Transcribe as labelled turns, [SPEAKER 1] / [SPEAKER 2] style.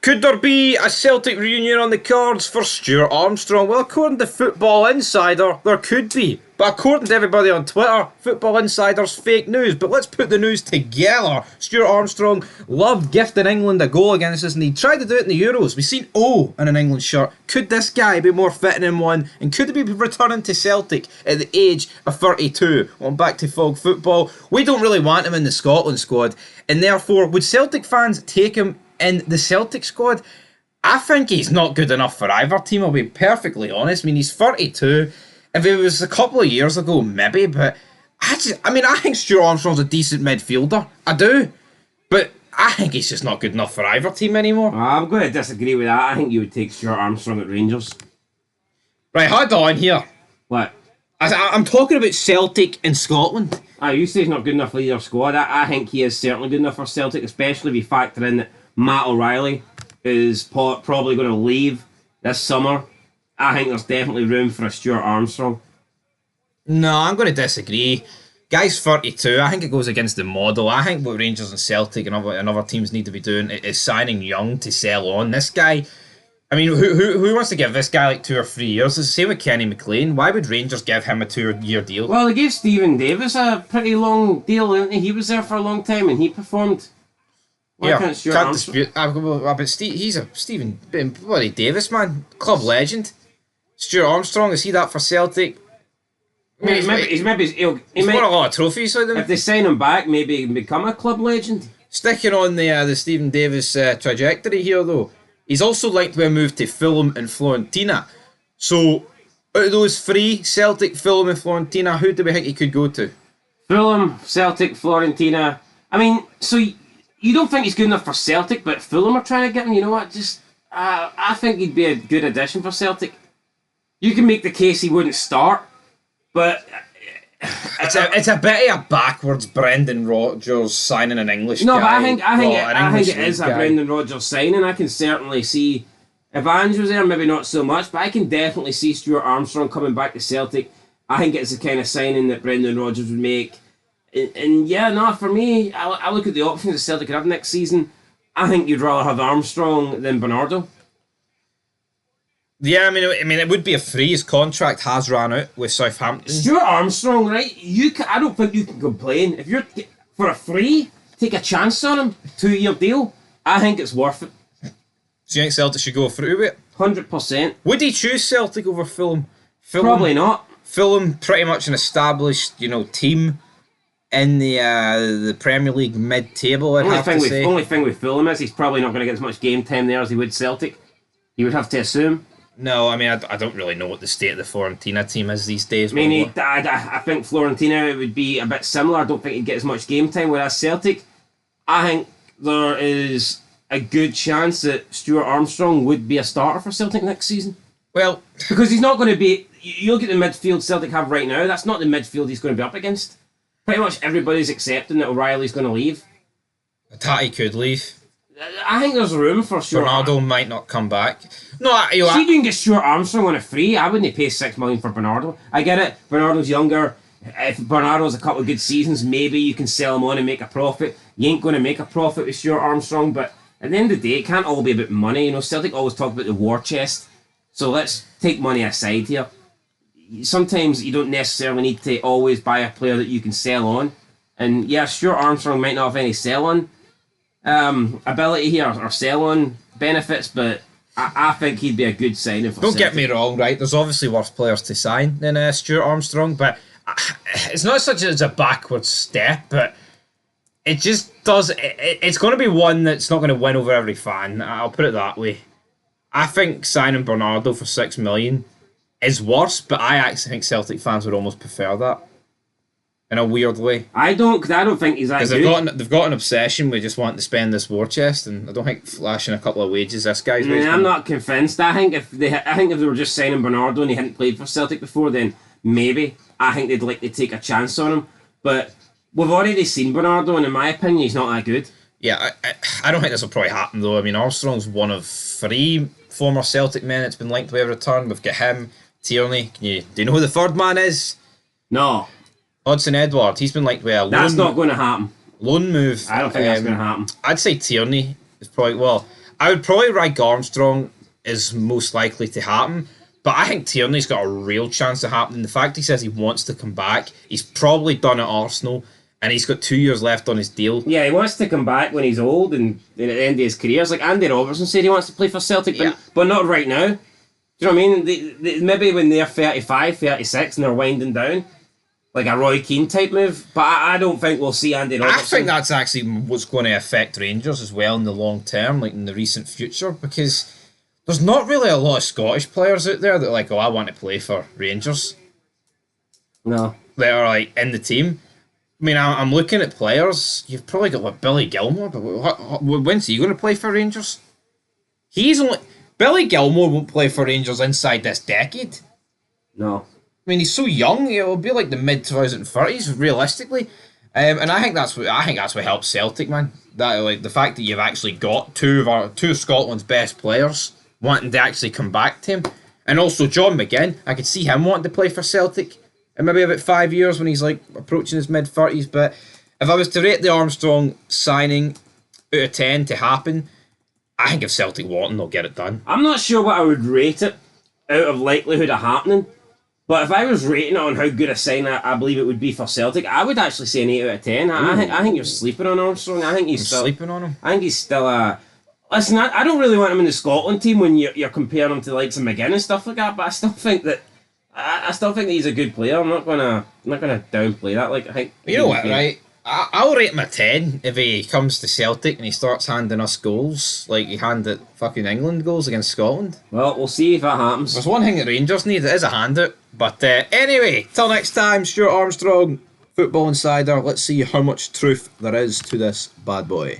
[SPEAKER 1] Could there be a Celtic reunion on the cards for Stuart Armstrong? Well, according to Football Insider, there could be. But according to everybody on Twitter, Football Insider's fake news. But let's put the news together. Stuart Armstrong loved gifting England a goal against us, and he tried to do it in the Euros. We've seen O in an England shirt. Could this guy be more fitting in one? And could he be returning to Celtic at the age of 32? On back to Fog Football. We don't really want him in the Scotland squad. And therefore, would Celtic fans take him in the Celtic squad? I think he's not good enough for either team, I'll be perfectly honest. I mean, he's 32. If it was a couple of years ago, maybe, but I think Stuart Armstrong's a decent midfielder. I do. But I think he's just not good enough for either team anymore.
[SPEAKER 2] I'm going to disagree with that. I think you would take Stuart Armstrong at Rangers.
[SPEAKER 1] Right, hold on here.
[SPEAKER 2] What?
[SPEAKER 1] I'm talking about Celtic in Scotland.
[SPEAKER 2] You say he's not good enough for either squad. I think he is certainly good enough for Celtic, especially if you factor in that Matt O'Reilly is probably going to leave this summer. I think there's definitely room for a Stuart Armstrong.
[SPEAKER 1] No, I'm going to disagree. Guy's 32. I think it goes against the model. I think what Rangers and Celtic and other teams need to be doing is signing young to sell on. This guy, I mean, who wants to give this guy like 2 or 3 years? It's the same with Kenny McLean. Why would Rangers give him a 2-year deal?
[SPEAKER 2] Well, they gave Stephen Davis a pretty long deal, didn't he? He was there for a long time and he performed. Why can't Stuart
[SPEAKER 1] dispute. But he's a Stephen bloody Davis, man. Club legend. Stuart Armstrong, is he that for Celtic?
[SPEAKER 2] He's won
[SPEAKER 1] a lot of trophies with them.
[SPEAKER 2] If they sign him back, maybe he can become a club legend.
[SPEAKER 1] Sticking on the Stephen Davis trajectory here, though, he's also linked with a move to Fulham and Fiorentina. So, out of those three, Celtic, Fulham and Fiorentina, who do we think he could go to?
[SPEAKER 2] Fulham, Celtic, Fiorentina. I mean, so you don't think he's good enough for Celtic, but Fulham are trying to get him. You know what? I think he'd be a good addition for Celtic. You can make the case he wouldn't start, but
[SPEAKER 1] it's a bit of a backwards Brendan Rodgers signing an English guy.
[SPEAKER 2] No, but I think it is a Brendan Rodgers signing. I can certainly see if Ange was there, maybe not so much, but I can definitely see Stuart Armstrong coming back to Celtic. I think it's the kind of signing that Brendan Rodgers would make. And yeah, no, for me, I look at the options that Celtic could have next season. I think you'd rather have Armstrong than Bernardo.
[SPEAKER 1] Yeah, I mean, it would be a free. His contract has ran out with Southampton.
[SPEAKER 2] Stuart Armstrong, right? I don't think you can complain if you're for a free. Take a chance on him. 2-year deal. I think it's worth it.
[SPEAKER 1] Do you think Celtic should go through with it?
[SPEAKER 2] 100%.
[SPEAKER 1] Would he choose Celtic over Fulham?
[SPEAKER 2] Probably not.
[SPEAKER 1] Fulham, pretty much an established, team in the Premier League mid-table.
[SPEAKER 2] The only thing with Fulham is he's probably not going to get as much game time there as he would Celtic. You would have to assume.
[SPEAKER 1] No, I mean, I don't really know what the state of the Fiorentina team is these days.
[SPEAKER 2] I mean, I think Fiorentina would be a bit similar. I don't think he'd get as much game time, whereas Celtic, I think there is a good chance that Stuart Armstrong would be a starter for Celtic next season.
[SPEAKER 1] Well,
[SPEAKER 2] because he's not going to be... You look at the midfield Celtic have right now, that's not the midfield he's going to be up against. Pretty much everybody's accepting that O'Reilly's going to leave.
[SPEAKER 1] Tati could leave.
[SPEAKER 2] I think there's room for Stuart.
[SPEAKER 1] Bernardo might not come back. No,
[SPEAKER 2] see, you can get Stuart Armstrong on a free. I wouldn't pay $6 million for Bernardo. I get it. Bernardo's younger. If Bernardo's a couple of good seasons, maybe you can sell him on and make a profit. You ain't going to make a profit with Stuart Armstrong, but at the end of the day, it can't all be about money. Celtic always talk about the war chest. So let's take money aside here. Sometimes you don't necessarily need to always buy a player that you can sell on. And yeah, Stuart Armstrong might not have any sell-on ability here or sell-on benefits, but I think he'd be a good signing for Celtic.
[SPEAKER 1] Don't get me wrong, right? There's obviously worse players to sign than Stuart Armstrong, but it's not such as a backward step, but it just does... It's going to be one that's not going to win over every fan. I'll put it that way. I think signing Bernardo for $6 million is worse, but I actually think Celtic fans would almost prefer that. In a weird way.
[SPEAKER 2] I don't think he's that good.
[SPEAKER 1] They've got an obsession with just wanting to spend this war chest, and I don't think flashing a couple of wages this guy's...
[SPEAKER 2] I'm not convinced. I think if they were just signing Bernardo and he hadn't played for Celtic before, then maybe. I think they'd like to take a chance on him. But we've already seen Bernardo, and in my opinion, he's not that good.
[SPEAKER 1] Yeah, I don't think this will probably happen, though. I mean, Armstrong's one of 3 former Celtic men that's been linked with a return. We've got him, Tierney. Do you know who the third man is?
[SPEAKER 2] No.
[SPEAKER 1] Hudson-Edouard, he's been linked with a
[SPEAKER 2] loan... That's not going to happen.
[SPEAKER 1] Loan move.
[SPEAKER 2] I don't think that's going to happen.
[SPEAKER 1] I'd say Tierney is probably... Well, I would probably rank Armstrong as most likely to happen. But I think Tierney's got a real chance of happening. The fact he says he wants to come back, he's probably done at Arsenal, and he's got 2 years left on his deal.
[SPEAKER 2] Yeah, he wants to come back when he's old and at the end of his career. It's like Andy Robertson said he wants to play for Celtic, but not right now. Do you know what I mean? Maybe when they're 35, 36 and they're winding down, like a Roy Keane type move. But I don't think we'll see Andy Robertson.
[SPEAKER 1] I think that's actually what's going to affect Rangers as well in the long term, like in the recent future, because there's not really a lot of Scottish players out there that are like, oh, I want to play for Rangers.
[SPEAKER 2] No.
[SPEAKER 1] That are like in the team. I mean, I'm looking at players. You've probably got like Billy Gilmore, but when's he going to play for Rangers? Billy Gilmore won't play for Rangers inside this decade.
[SPEAKER 2] No.
[SPEAKER 1] I mean, he's so young. It'll be like the mid 2030s, realistically. And I think that's what helps Celtic, man. That like the fact that you've actually got two of Scotland's best players wanting to actually come back to him, and also John McGinn. I could see him wanting to play for Celtic in maybe about 5 years when he's like approaching his mid 30s. But if I was to rate the Armstrong signing out of 10 to happen, I think if Celtic want him, they'll get it done.
[SPEAKER 2] I'm not sure what I would rate it out of likelihood of happening. But if I was rating it on how good a sign I believe it would be for Celtic, I would actually say an 8 out of 10. I think you're sleeping on Armstrong. I think he's still
[SPEAKER 1] sleeping on him.
[SPEAKER 2] I think he's still a. Listen, I don't really want him in the Scotland team when you're comparing him to the likes of McGinn and stuff like that. But I still think that he's a good player. I'm not gonna downplay that. Like I think
[SPEAKER 1] you know what, right? I'll rate him a 10 if he comes to Celtic and he starts handing us goals like he handed fucking England goals against Scotland.
[SPEAKER 2] Well, we'll see if that happens.
[SPEAKER 1] There's one thing that Rangers need, it is a handout. But anyway, till next time, Stuart Armstrong, Football Insider. Let's see how much truth there is to this bad boy.